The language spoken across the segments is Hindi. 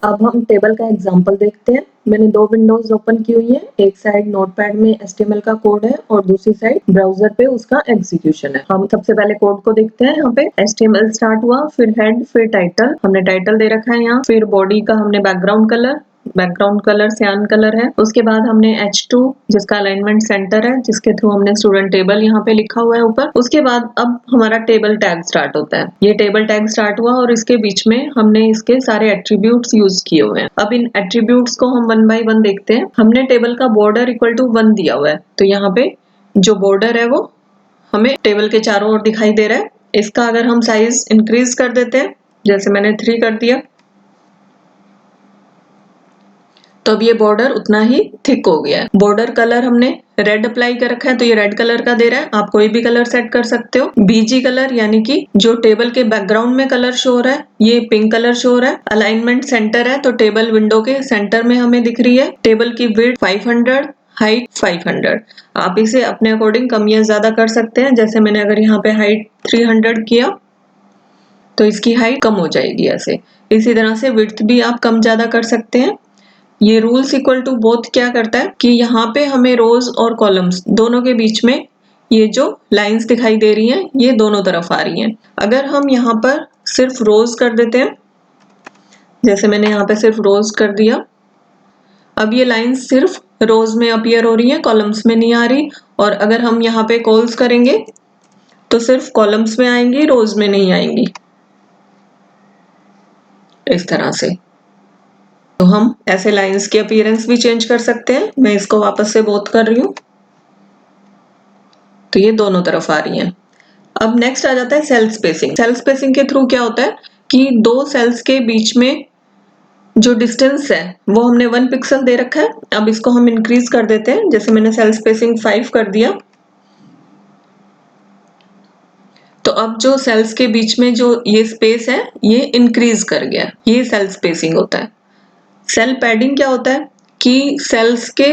अब हम टेबल का एग्जांपल देखते हैं। मैंने दो विंडोज ओपन की हुई है, एक साइड नोटपैड में HTML का कोड है और दूसरी साइड ब्राउजर पे उसका एग्जीक्यूशन है। हम सबसे पहले कोड को देखते हैं। यहाँ पे HTML स्टार्ट हुआ, फिर हेड, फिर टाइटल, हमने टाइटल दे रखा है यहाँ, फिर बॉडी का हमने बैकग्राउंड कलर सियान कलर है। उसके बाद हमने H2 जिसका अलाइनमेंट सेंटर है, जिसके थ्रू हमने स्टूडेंट टेबल यहाँ पे लिखा हुआ है ऊपर। उसके बाद अब हमारा टेबल टैग स्टार्ट होता है। ये टेबल टैग स्टार्ट हुआ और इसके बीच में हमने इसके सारे एट्रीब्यूट्स यूज किए हुए हैं। अब इन एट्रीब्यूट्स को हम 1 बाय 1 देखते हैं। हमने टेबल का बॉर्डर इक्वल टू 1 दिया हुआ है, तो यहाँ पे जो बॉर्डर है वो हमें टेबल के चारों ओर दिखाई दे रहा है। इसका अगर हम साइज इंक्रीज कर देते हैं, जैसे मैंने 3 कर दिया, तो अब ये बॉर्डर उतना ही थिक हो गया है। बॉर्डर कलर हमने रेड अप्लाई कर रखा है, तो ये रेड कलर का दे रहा है। आप कोई भी कलर सेट कर सकते हो। बीजी कलर यानी कि जो टेबल के बैकग्राउंड में कलर शो हो रहा है, ये पिंक कलर शो हो रहा है। अलाइनमेंट सेंटर है, तो टेबल विंडो के सेंटर में हमें दिख रही है। टेबल की विड्थ 500, हाइट 500। आप इसे अपने अकॉर्डिंग कम या ज्यादा कर सकते हैं। जैसे मैंने अगर यहाँ पे हाइट 300 किया तो इसकी हाइट कम हो जाएगी ऐसे। इसी तरह से विड्थ भी आप कम ज्यादा कर सकते हैं। ये रूल्स इक्वल टू बोथ क्या करता है कि यहाँ पे हमें रोज और कॉलम्स दोनों के बीच में ये जो लाइंस दिखाई दे रही हैं, ये दोनों तरफ आ रही हैं। अगर हम यहाँ पर सिर्फ रोज कर देते हैं, जैसे मैंने यहाँ पे सिर्फ रोज कर दिया, अब ये लाइंस सिर्फ रोज में अपीयर हो रही हैं, कॉलम्स में नहीं आ रही। और अगर हम यहाँ पे कॉल्स करेंगे तो सिर्फ कॉलम्स में आएंगी, रोज में नहीं आएंगी, इस तरह से। तो हम ऐसे लाइंस की अपीयरेंस भी चेंज कर सकते हैं। मैं इसको वापस से बोथ कर रही हूँ, तो ये दोनों तरफ आ रही हैं। अब नेक्स्ट आ जाता है सेल स्पेसिंग। सेल स्पेसिंग के थ्रू क्या होता है कि दो सेल्स के बीच में जो डिस्टेंस है वो हमने 1 पिक्सल दे रखा है। अब इसको हम इंक्रीज कर देते हैं। जैसे मैंने सेल स्पेसिंग 5 कर दिया, तो अब जो सेल्स के बीच में जो ये स्पेस है ये इंक्रीज कर गया। ये सेल स्पेसिंग होता है। सेल पैडिंग क्या होता है कि सेल्स के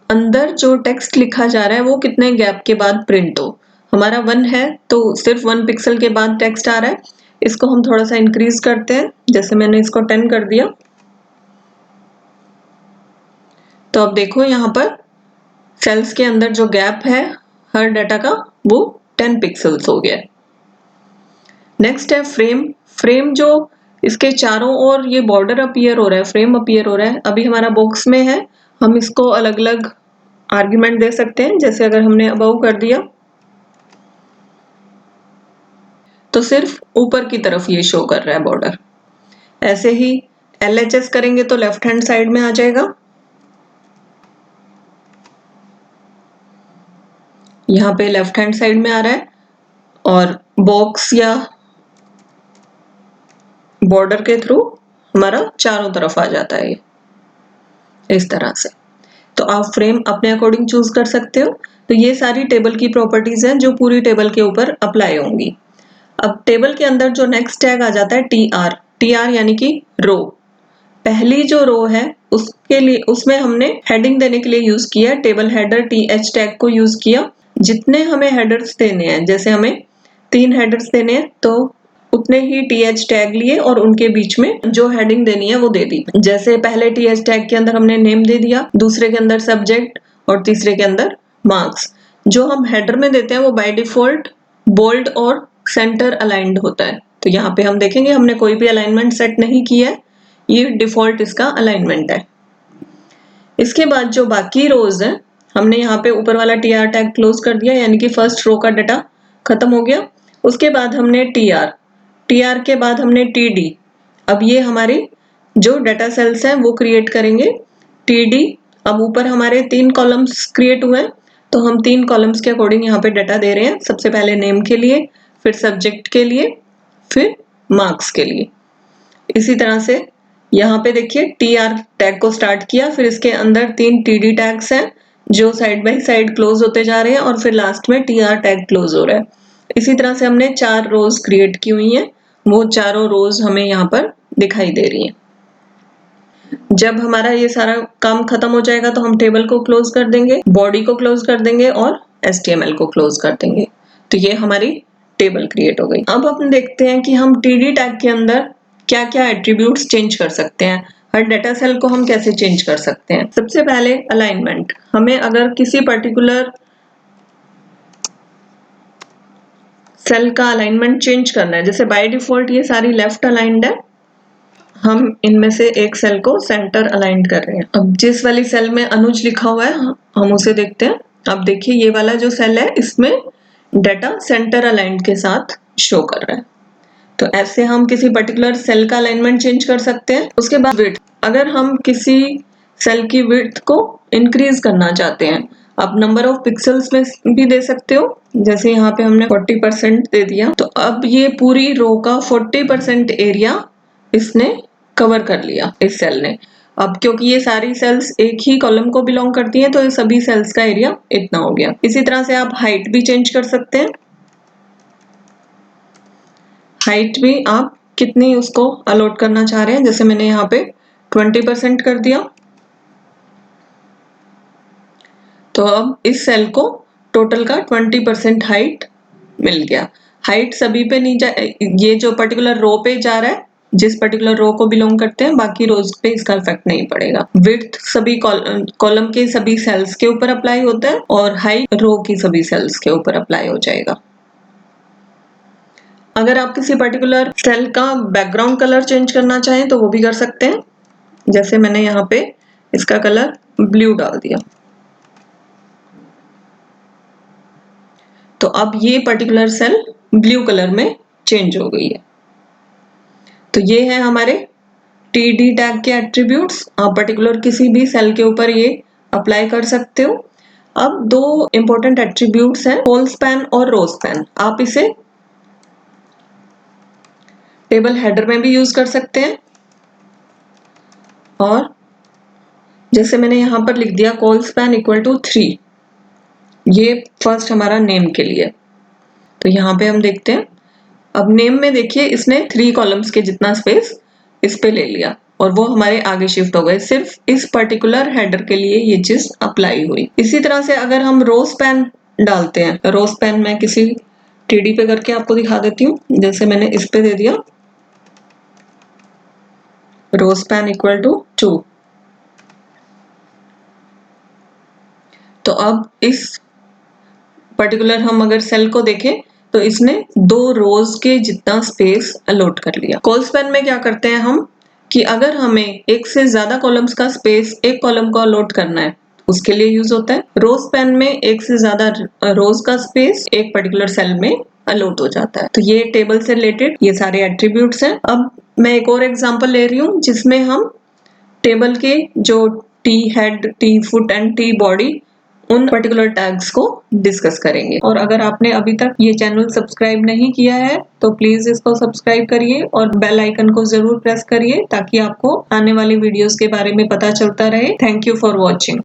अंदर जो टेक्स्ट लिखा जा रहा है वो कितने गैप के बाद प्रिंट हो। हमारा 1 है तो सिर्फ 1 पिक्सल के बाद टेक्स्ट आ रहा है। इसको हम थोड़ा सा इंक्रीज करते हैं। जैसे मैंने इसको 10 कर दिया, तो अब देखो यहाँ पर सेल्स के अंदर जो गैप है हर डाटा का वो 10 पिक्सल्स हो गया। नेक्स्ट है फ्रेम। फ्रेम जो इसके चारों ओर ये बॉर्डर अपीयर हो रहा है, फ्रेम अपीयर हो रहा है। अभी हमारा बॉक्स में है, हम इसको अलग अलग आर्ग्यूमेंट दे सकते हैं। जैसे अगर हमने अबव कर दिया तो सिर्फ ऊपर की तरफ ये शो कर रहा है बॉर्डर। ऐसे ही LHS करेंगे तो लेफ्ट हैंड साइड में आ जाएगा। यहाँ पे लेफ्ट हैंड साइड में आ रहा है और बॉक्स या बॉर्डर के थ्रू हमारा चारों तरफ आ जाता है इस तरह से। तो आप फ्रेम अपने अकॉर्डिंग चूज कर सकते हो। तो ये सारी टेबल की प्रॉपर्टीज हैं जो पूरी टेबल के ऊपर अप्लाई होंगी। अब टेबल के अंदर जो नेक्स्ट टैग आ जाता है TR यानी कि रो। पहली जो रो है उसके लिए उसमें हमने हेडिंग देने के लिए यूज किया टेबल हेडर TH टैग को यूज किया। जितने हमें हेडर्स देने हैं, जैसे हमें 3 हेडर्स देने हैं तो उतने ही TH टैग लिए और उनके बीच में जो हेडिंग देनी है वो दे दी। जैसे पहले TH टैग के अंदर हमने नेम दे दिया, दूसरे के अंदर सब्जेक्ट और तीसरे के अंदर मार्क्स। जो हम हेडर में देते हैं वो बाय डिफॉल्ट बोल्ड और सेंटर अलाइंड होता है। तो यहाँ पे हम देखेंगे हमने कोई भी अलाइनमेंट सेट नहीं किया है, ये डिफॉल्ट इसका अलाइनमेंट है। इसके बाद जो बाकी रोज है, हमने यहाँ पे ऊपर वाला TR टैग क्लोज कर दिया, यानी कि फर्स्ट रो का डाटा खत्म हो गया। उसके बाद हमने TR के बाद हमने TD। अब ये हमारे जो डाटा सेल्स हैं वो क्रिएट करेंगे TD। अब ऊपर हमारे 3 कॉलम्स क्रिएट हुए हैं, तो हम 3 कॉलम्स के अकॉर्डिंग यहाँ पे डाटा दे रहे हैं। सबसे पहले नेम के लिए, फिर सब्जेक्ट के लिए, फिर मार्क्स के लिए। इसी तरह से यहाँ पे देखिए TR टैग को स्टार्ट किया, फिर इसके अंदर 3 TD टैग्स हैं जो साइड बाय साइड क्लोज होते जा रहे हैं और फिर लास्ट में TR टैग क्लोज हो रहा है। इसी तरह से हमने 4 रोज क्रिएट की हुई हैं, वो चारों रोज हमें यहाँ पर दिखाई दे रही हैं। जब हमारा ये सारा काम खत्म हो जाएगा तो हम टेबल को क्लोज कर देंगे, बॉडी को क्लोज कर देंगे और HTML को क्लोज कर देंगे। तो ये हमारी टेबल क्रिएट हो गई। अब हम देखते हैं कि हम TD टैग के अंदर क्या क्या एट्रीब्यूट्स चेंज कर सकते हैं। हर डाटा सेल को हम कैसे चेंज कर सकते हैं। सबसे पहले अलाइनमेंट, हमें अगर किसी पर्टिकुलर सेल का अलाइनमेंट चेंज करना है, जैसे बाय डिफॉल्ट ये सारी लेफ्ट अलाइंड है, हम इनमें से एक सेल को सेंटर अलाइंड कर रहे हैं। अब जिस वाली सेल में अनुज लिखा हुआ है हम उसे देखते हैं। अब देखिए ये वाला जो सेल है इसमें डाटा सेंटर अलाइंड के साथ शो कर रहा है। तो ऐसे हम किसी पर्टिकुलर सेल का अलाइनमेंट चेंज कर सकते हैं। उसके बाद विड्थ, अगर हम किसी सेल की विड्थ को इंक्रीज करना चाहते हैं, आप नंबर ऑफ पिक्सेल्स में भी दे सकते हो, जैसे यहाँ पे हमने 40% दे दिया, तो अब ये पूरी रो का 40% एरिया इसने कवर कर लिया इस सेल ने। अब क्योंकि ये सारी सेल्स एक ही कॉलम को बिलोंग करती हैं, तो ये सभी सेल्स का एरिया इतना हो गया। इसी तरह से आप हाइट भी चेंज कर सकते हैं। हाइट भी आप कितनी उसको अलॉट करना चाह रहे हैं, जैसे मैंने यहाँ पे 20% कर दिया। तो अब इस सेल को टोटल का 20% हाइट मिल गया। हाइट सभी पे नहीं जा, ये जो पर्टिकुलर रो पे जा रहा है, जिस पर्टिकुलर रो को बिलोंग करते हैं, बाकी रोज पे इसका इफेक्ट नहीं पड़ेगा। विड्थ सभी कॉलम के सभी सेल्स के ऊपर अप्लाई होता है और हाइट रो की सभी सेल्स के ऊपर अप्लाई हो जाएगा। अगर आप किसी पर्टिकुलर सेल का बैकग्राउंड कलर चेंज करना चाहें तो वो भी कर सकते हैं, जैसे मैंने यहाँ पे इसका कलर ब्लू डाल दिया। तो अब ये पर्टिकुलर सेल ब्लू कलर में चेंज हो गई है। तो ये है हमारे TD टैग के एट्रीब्यूट्स। आप पर्टिकुलर किसी भी सेल के ऊपर ये अप्लाई कर सकते हो। अब दो इंपॉर्टेंट एट्रीब्यूट्स हैं, कॉल स्पैन और रो स्पैन। आप इसे टेबल हेडर में भी यूज कर सकते हैं, और जैसे मैंने यहाँ पर लिख दिया कॉल स्पैन इक्वल टू 3, ये फर्स्ट हमारा नेम के लिए। तो यहाँ पे हम देखते हैं, अब नेम में देखिए इसने 3 कॉलम्स के जितना स्पेस इस पे ले लिया और वो हमारे आगे शिफ्ट हो गए। सिर्फ इस पर्टिकुलर हेडर के लिए ये चीज अप्लाई हुई। इसी तरह से अगर हम रो स्पैन डालते हैं, रो स्पैन मैं किसी TD पे करके आपको दिखा देती हूँ। जैसे मैंने इस पे दे दिया रो स्पैन इक्वल टू 2, तो अब इस पर्टिकुलर हम अगर सेल को देखें तो इसने 2 रोज के जितना स्पेस अलॉट कर लिया। कॉल स्पैन में क्या करते हैं हम कि अगर हमें एक से ज्यादा कॉलम्स का स्पेस एक कॉलम को अलॉट करना है उसके लिए यूज होता है। रो स्पैन में एक से ज्यादा रोज का स्पेस एक पर्टिकुलर सेल में अलॉट हो जाता है। तो ये टेबल से रिलेटेड ये सारे एट्रीब्यूट्स हैं। अब मैं एक और एग्जांपल ले रही हूँ जिसमें हम टेबल के जो T head, T foot and T body, उन पर्टिकुलर टैग्स को डिस्कस करेंगे। और अगर आपने अभी तक ये चैनल सब्सक्राइब नहीं किया है तो प्लीज इसको सब्सक्राइब करिए और बेल आइकन को जरूर प्रेस करिए ताकि आपको आने वाली वीडियोस के बारे में पता चलता रहे। Thank you for watching.